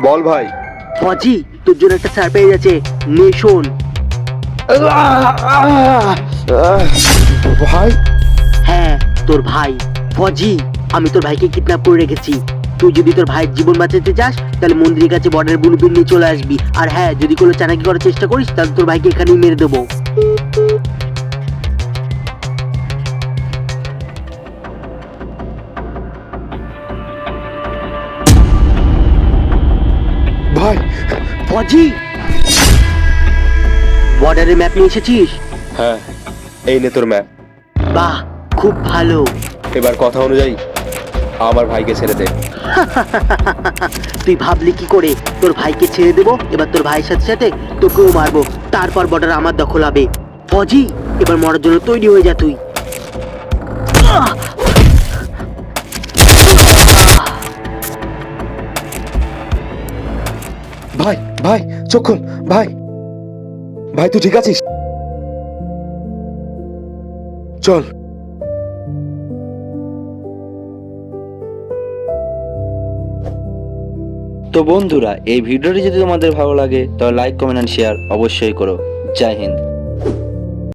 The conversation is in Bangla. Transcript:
বল ভাই। ফজি, তোর জন্য একটা সারপ্রাইজ আছে, নে শোন। ভাই? হ্যাঁ, তোর ভাই ফজি। আমি তোর ভাইকে কিডন্যাপ করে রেখেছি। তুই যদি তোর ভাইয়ের জীবন বাঁচাতে চাস তাহলে মন্দিরের কাছে বর্ডার ব্লুপ্রিন্ট নিয়ে চলে আসবি। আর হ্যাঁ, যদি কোনো চালাকি করার চেষ্টা করিস তাহলে তোর ভাইকে এখানেই মেরে দেবো। ভাই। ফজি, বর্ডারের ম্যাপ নিয়ে এসেছিস? হ্যাঁ, এই নে তোর ম্যাপ। বাহ, খুব ভালো। এবার কথা অনুযায়ী আমার ভাইকে ছেড়ে দে। তুই ভাবলি কি করে তোর ভাইকে ছেড়ে দেবো? এবার তোর ভাইয়ের সাথে সাথে তোকেও মারবো, তারপর বর্ডার আমার দখল হবে। ফজি, এবার মরার জন্য তৈরি হয়ে যা তুই। ভাই ভাই, চোখ খোল ভাই। ভাই তুই ঠিক আছিস? চল। তো বন্ধুরা, এই ভিডিওটি যদি তোমাদের ভালো লাগে তাহলে লাইক, কমেন্ট এন্ড শেয়ার অবশ্যই করো। জয় হিন্দ।